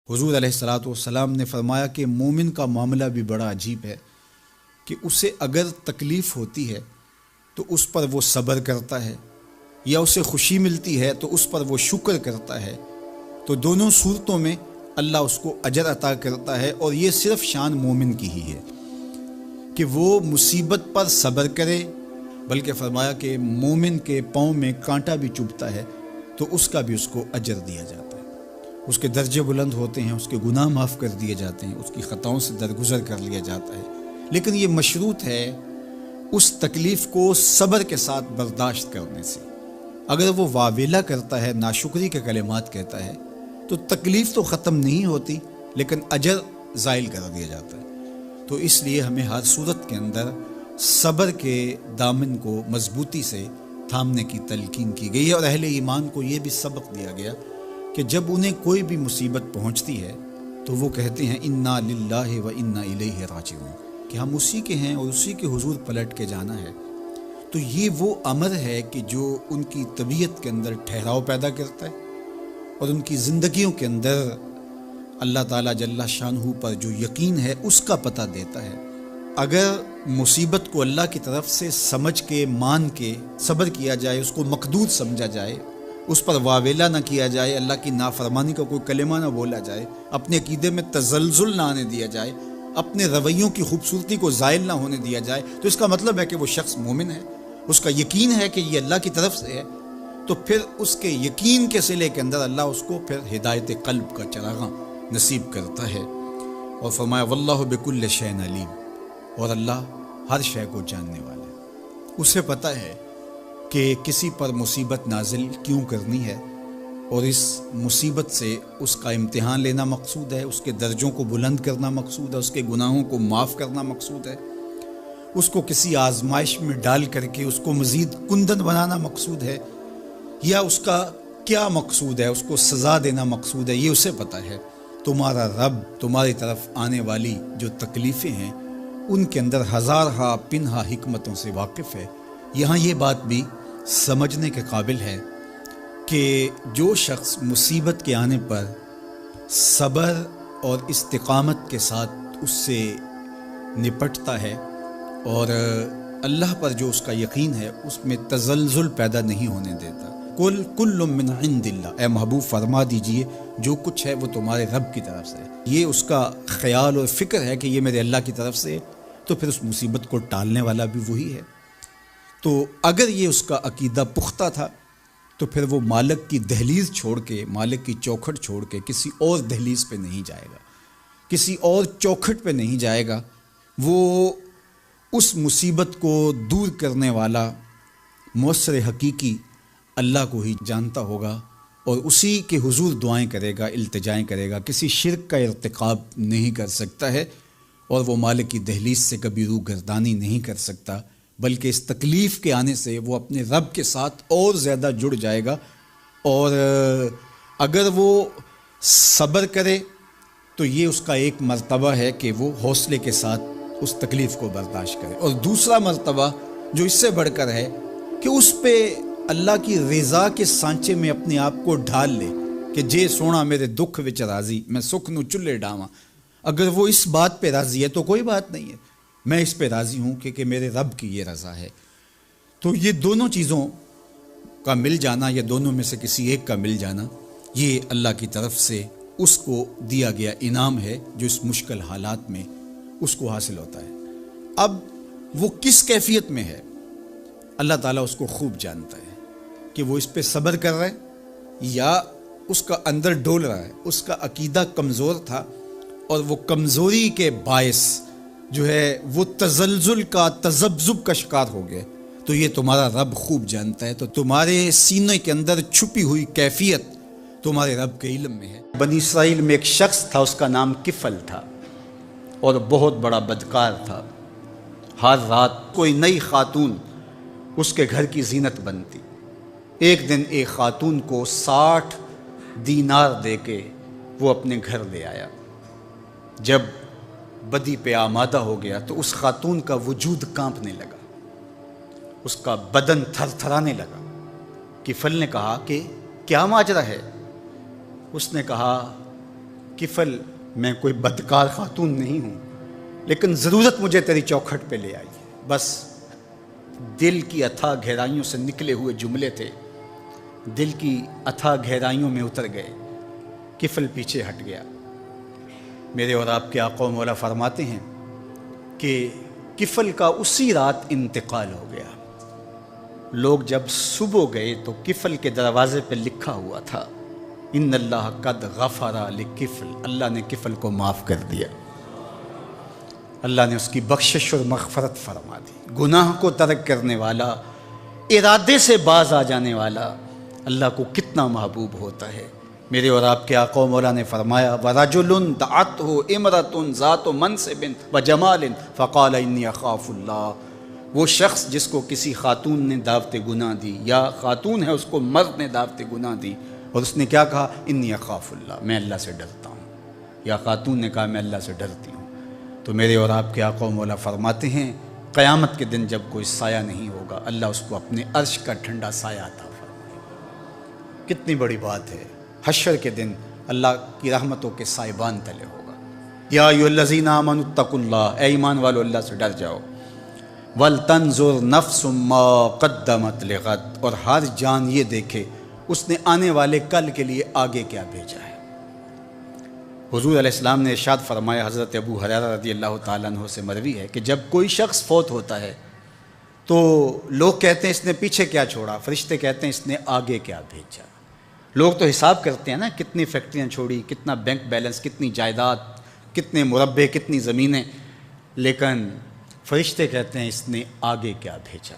حضور علیہ الصلوۃ والسلام نے فرمایا کہ مومن کا معاملہ بھی بڑا عجیب ہے کہ اسے اگر تکلیف ہوتی ہے تو اس پر وہ صبر کرتا ہے، یا اسے خوشی ملتی ہے تو اس پر وہ شکر کرتا ہے، تو دونوں صورتوں میں اللہ اس کو اجر عطا کرتا ہے۔ اور یہ صرف شان مومن کی ہی ہے کہ وہ مصیبت پر صبر کرے، بلکہ فرمایا کہ مومن کے پاؤں میں کانٹا بھی چبھتا ہے تو اس کا بھی اس کو اجر دیا جاتا ہے، اس کے درجے بلند ہوتے ہیں، اس کے گناہ معاف کر دیے جاتے ہیں، اس کی خطاؤں سے درگزر کر لیا جاتا ہے۔ لیکن یہ مشروط ہے اس تکلیف کو صبر کے ساتھ برداشت کرنے سے۔ اگر وہ واویلا کرتا ہے، ناشکری کے کلمات کہتا ہے، تو تکلیف تو ختم نہیں ہوتی لیکن اجر زائل کر دیا جاتا ہے۔ تو اس لیے ہمیں ہر صورت کے اندر صبر کے دامن کو مضبوطی سے تھامنے کی تلقین کی گئی ہے، اور اہل ایمان کو یہ بھی سبق دیا گیا کہ جب انہیں کوئی بھی مصیبت پہنچتی ہے تو وہ کہتے ہیں انا للہ و انا الیہ راجعون، کہ ہم اسی کے ہیں اور اسی کے حضور پلٹ کے جانا ہے۔ تو یہ وہ امر ہے کہ جو ان کی طبیعت کے اندر ٹھہراؤ پیدا کرتا ہے اور ان کی زندگیوں کے اندر اللہ تعالیٰ جل شانہ پر جو یقین ہے اس کا پتہ دیتا ہے۔ اگر مصیبت کو اللہ کی طرف سے سمجھ کے مان کے صبر کیا جائے، اس کو مقدور سمجھا جائے، اس پر واویلا نہ کیا جائے، اللہ کی نافرمانی کا کوئی کلمہ نہ بولا جائے، اپنے عقیدے میں تزلزل نہ آنے دیا جائے، اپنے رویوں کی خوبصورتی کو زائل نہ ہونے دیا جائے، تو اس کا مطلب ہے کہ وہ شخص مومن ہے، اس کا یقین ہے کہ یہ اللہ کی طرف سے ہے۔ تو پھر اس کے یقین کے صلے کے اندر اللہ اس کو پھر ہدایت قلب کا چراغاں نصیب کرتا ہے، اور فرمایا واللہ بکل شیء علیم، اور اللہ ہر شے کو جاننے والا ہے۔ اسے پتہ ہے کہ کسی پر مصیبت نازل کیوں کرنی ہے، اور اس مصیبت سے اس کا امتحان لینا مقصود ہے، اس کے درجوں کو بلند کرنا مقصود ہے، اس کے گناہوں کو معاف کرنا مقصود ہے، اس کو کسی آزمائش میں ڈال کر کے اس کو مزید کندن بنانا مقصود ہے، یا اس کا کیا مقصود ہے، اس کو سزا دینا مقصود ہے، یہ اسے پتہ ہے۔ تمہارا رب تمہاری طرف آنے والی جو تکلیفیں ہیں ان کے اندر ہزارہا پنہا حکمتوں سے واقف ہے۔ یہاں یہ بات بھی سمجھنے کے قابل ہے کہ جو شخص مصیبت کے آنے پر صبر اور استقامت کے ساتھ اس سے نپٹتا ہے اور اللہ پر جو اس کا یقین ہے اس میں تزلزل پیدا نہیں ہونے دیتا، کل من عند اللہ، اے محبوب فرما دیجئے جو کچھ ہے وہ تمہارے رب کی طرف سے ہے۔ یہ اس کا خیال اور فکر ہے کہ یہ میرے اللہ کی طرف سے ہے، تو پھر اس مصیبت کو ٹالنے والا بھی وہی ہے۔ تو اگر یہ اس کا عقیدہ پختہ تھا تو پھر وہ مالک کی دہلیز چھوڑ کے، مالک کی چوکھٹ چھوڑ کے کسی اور دہلیز پہ نہیں جائے گا، کسی اور چوکھٹ پہ نہیں جائے گا۔ وہ اس مصیبت کو دور کرنے والا مؤثر حقیقی اللہ کو ہی جانتا ہوگا، اور اسی کے حضور دعائیں کرے گا، التجائیں کرے گا، کسی شرک کا ارتکاب نہیں کر سکتا ہے، اور وہ مالک کی دہلیز سے کبھی روح گردانی نہیں کر سکتا، بلکہ اس تکلیف کے آنے سے وہ اپنے رب کے ساتھ اور زیادہ جڑ جائے گا۔ اور اگر وہ صبر کرے تو یہ اس کا ایک مرتبہ ہے کہ وہ حوصلے کے ساتھ اس تکلیف کو برداشت کرے، اور دوسرا مرتبہ جو اس سے بڑھ کر ہے کہ اس پہ اللہ کی رضا کے سانچے میں اپنے آپ کو ڈھال لے کہ جے سونا میرے دکھ وچ راضی، میں سکھ نو چلے ڈاواں۔ اگر وہ اس بات پہ راضی ہے تو کوئی بات نہیں ہے، میں اس پہ راضی ہوں کہ میرے رب کی یہ رضا ہے۔ تو یہ دونوں چیزوں کا مل جانا، یا دونوں میں سے کسی ایک کا مل جانا، یہ اللہ کی طرف سے اس کو دیا گیا انعام ہے جو اس مشکل حالات میں اس کو حاصل ہوتا ہے۔ اب وہ کس کیفیت میں ہے اللہ تعالیٰ اس کو خوب جانتا ہے، کہ وہ اس پہ صبر کر رہا ہے یا اس کا اندر ڈول رہا ہے، اس کا عقیدہ کمزور تھا اور وہ کمزوری کے باعث جو ہے وہ تزلزل کا، تذبذب کا شکار ہو گئے، تو یہ تمہارا رب خوب جانتا ہے۔ تو تمہارے سینے کے اندر چھپی ہوئی کیفیت تمہارے رب کے علم میں ہے۔ بنی اسرائیل میں ایک شخص تھا، اس کا نام کفل تھا، اور بہت بڑا بدکار تھا۔ ہر رات کوئی نئی خاتون اس کے گھر کی زینت بنتی۔ ایک دن ایک خاتون کو 60 دینار دے کے وہ اپنے گھر لے آیا۔ جب بدی پہ آمادہ ہو گیا تو اس خاتون کا وجود کانپنے لگا، اس کا بدن تھر تھرانے لگا۔ کفل نے کہا کہ کیا ماجرا ہے؟ اس نے کہا کفل میں کوئی بدکار خاتون نہیں ہوں، لیکن ضرورت مجھے تیری چوکھٹ پہ لے آئی ہے۔ بس دل کی اتھا گہرائیوں سے نکلے ہوئے جملے تھے، دل کی اتھا گہرائیوں میں اتر گئے، کفل پیچھے ہٹ گیا۔ میرے اور آپ کے آقا و مولا فرماتے ہیں کہ کفل کا اسی رات انتقال ہو گیا۔ لوگ جب صبح گئے تو کفل کے دروازے پہ لکھا ہوا تھا ان اللہ قد غفر لکفل، اللہ نے کفل کو معاف کر دیا، اللہ نے اس کی بخشش اور مغفرت فرما دی۔ گناہ کو ترک کرنے والا، ارادے سے باز آ جانے والا اللہ کو کتنا محبوب ہوتا ہے۔ میرے اور آپ کے آقا و مولا نے فرمایا وَرَجُلٌ دَعَتْهُ اِمْرَةٌ ذَاتُ مَنْصِبٍ وَجَمَالٍ فَقَالَ إِنِّي أَخَافُ اللَّهَ، وہ شخص جس کو کسی خاتون نے دعوت گناہ دی، یا خاتون ہے اس کو مرد نے دعوت گناہ دی، اور اس نے کیا کہا انی اخاف اللہ، میں اللہ سے ڈرتا ہوں، یا خاتون نے کہا میں اللہ سے ڈرتی ہوں۔ تو میرے اور آپ کے آقا و مولا فرماتے ہیں قیامت کے دن جب کوئی سایہ نہیں ہوگا، اللہ اس کو اپنے عرش کا ٹھنڈا سایہ عطا فرمائے گا۔ کتنی بڑی بات ہے، حشر کے دن اللہ کی رحمتوں کے سائبان تلے ہوگا۔ یا ایھا الذین آمنوا اتقوا اللہ، اے ایمان والو اللہ سے ڈر جاؤ۔ وَلْتَنْظُرْ نَفْسٌ مَّا قَدَّمَتْ لِغَدٍ، اور ہر جان یہ دیکھے اس نے آنے والے کل کے لیے آگے کیا بھیجا ہے۔ حضور علیہ السلام نے ارشاد فرمایا، حضرت ابو ہریرہ رضی اللہ تعالیٰ عنہ سے مروی ہے کہ جب کوئی شخص فوت ہوتا ہے تو لوگ کہتے ہیں اس نے پیچھے کیا چھوڑا، فرشتے کہتے ہیں اس نے آگے کیا بھیجا۔ لوگ تو حساب کرتے ہیں نا، کتنی فیکٹریاں چھوڑی، کتنا بینک بیلنس، کتنی جائیداد، کتنے مربع، کتنی زمینیں، لیکن فرشتے کہتے ہیں اس نے آگے کیا بھیجا۔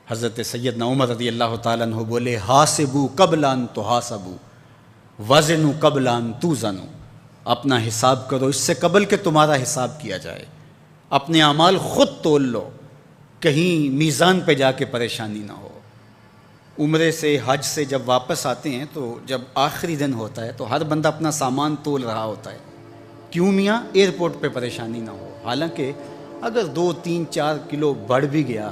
حضرت سیدنا عمر رضی اللہ تعالیٰ عنہ بولے حاسبوا قبل ان تحاسبوا وزنوا قبل ان توزنوا، اپنا حساب کرو اس سے قبل کہ تمہارا حساب کیا جائے، اپنے اعمال خود تول لو، کہیں میزان پہ جا کے پریشانی نہ ہو۔ عمرے سے حج سے جب واپس آتے ہیں تو جب آخری دن ہوتا ہے تو ہر بندہ اپنا سامان تول رہا ہوتا ہے، کیوں میاں ایئرپورٹ پہ پریشانی نہ ہو، حالانکہ اگر 2 3 4 کلو بڑھ بھی گیا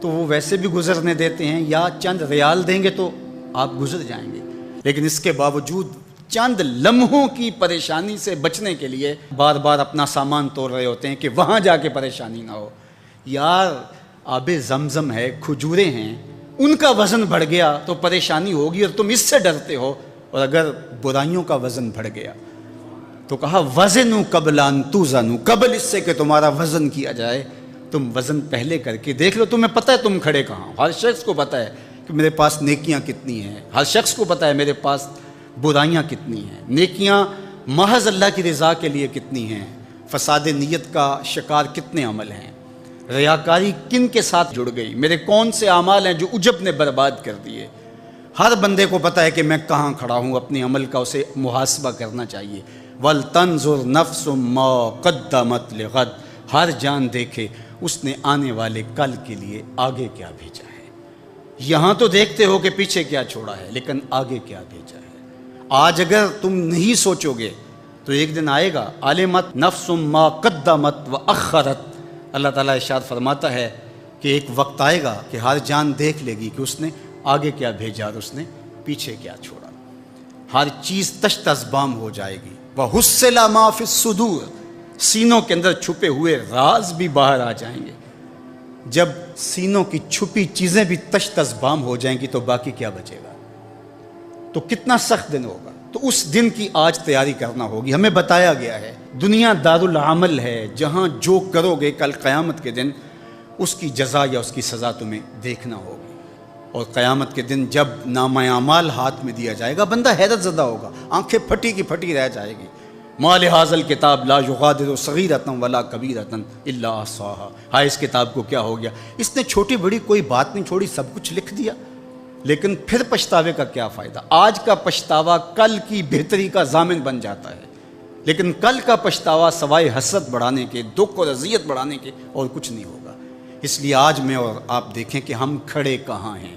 تو وہ ویسے بھی گزرنے دیتے ہیں، یا چند ریال دیں گے تو آپ گزر جائیں گے، لیکن اس کے باوجود چند لمحوں کی پریشانی سے بچنے کے لیے بار بار اپنا سامان توڑ رہے ہوتے ہیں کہ وہاں جا کے پریشانی نہ ہو۔ یار آب زمزم ہے، کھجوریں ہیں، ان کا وزن بڑھ گیا تو پریشانی ہوگی اور تم اس سے ڈرتے ہو، اور اگر برائیوں کا وزن بڑھ گیا تو کہا وزنوا قبل ان توزنوا، قبل اس سے کہ تمہارا وزن کیا جائے تم وزن پہلے کر کے دیکھ لو، تمہیں پتہ ہے تم کھڑے کہاں ہو۔ ہر شخص کو پتہ ہے کہ میرے پاس نیکیاں کتنی ہیں، ہر شخص کو پتہ ہے میرے پاس برائیاں کتنی ہیں، نیکیاں محض اللہ کی رضا کے لیے کتنی ہیں، فساد نیت کا شکار کتنے عمل ہیں، ریاکاری کن کے ساتھ جڑ گئی، میرے کون سے اعمال ہیں جو عجب نے برباد کر دیے۔ ہر بندے کو پتہ ہے کہ میں کہاں کھڑا ہوں، اپنے عمل کا اسے محاسبہ کرنا چاہیے۔ وَلْتَنْظُرْ نَفْسٌ مَّا قَدَّمَتْ لِغَدٍ، ہر جان دیکھے اس نے آنے والے کل کے لیے آگے کیا بھیجا ہے۔ یہاں تو دیکھتے ہو کہ پیچھے کیا چھوڑا ہے، لیکن آگے کیا بھیجا ہے۔ آج اگر تم نہیں سوچو گے تو ایک دن آئے گا عَلِمَتْ نَفْسٌ مَّا قَدَّمَتْ وَأَخَّرَتْ، اللہ تعالیٰ ارشاد فرماتا ہے کہ ایک وقت آئے گا کہ ہر جان دیکھ لے گی کہ اس نے آگے کیا بھیجا اور اس نے پیچھے کیا چھوڑا۔ ہر چیز تشت ازبام ہو جائے گی۔ وَحُصِّلَ مَا فِي الصُّدُورِ، سینوں کے اندر چھپے ہوئے راز بھی باہر آ جائیں گے۔ جب سینوں کی چھپی چیزیں بھی تشت ازبام ہو جائیں گی تو باقی کیا بچے گا؟ تو کتنا سخت دن ہوگا۔ تو اس دن کی آج تیاری کرنا ہوگی۔ ہمیں بتایا گیا ہے دنیا دارالعمل ہے، جہاں جو کرو گے کل قیامت کے دن اس کی جزا یا اس کی سزا تمہیں دیکھنا ہوگی۔ اور قیامت کے دن جب نامہ اعمال ہاتھ میں دیا جائے گا بندہ حیرت زدہ ہوگا، آنکھیں پھٹی کی پھٹی رہ جائے گی۔ ما لہذا الکتاب لا یغادر صغیرۃ ولا کبیرۃ الا احصاها، ہائے اس کتاب کو کیا ہو گیا، اس نے چھوٹی بڑی کوئی بات نہیں چھوڑی، سب کچھ لکھ دیا۔ لیکن پھر پچھتاوے کا کیا فائدہ؟ آج کا پچھتاوا کل کی بہتری کا ضامن بن جاتا ہے، لیکن کل کا پچھتاوا سوائے حسرت بڑھانے کے، دکھ اور اذیت بڑھانے کے اور کچھ نہیں ہوگا۔ اس لیے آج میں اور آپ دیکھیں کہ ہم کھڑے کہاں ہیں۔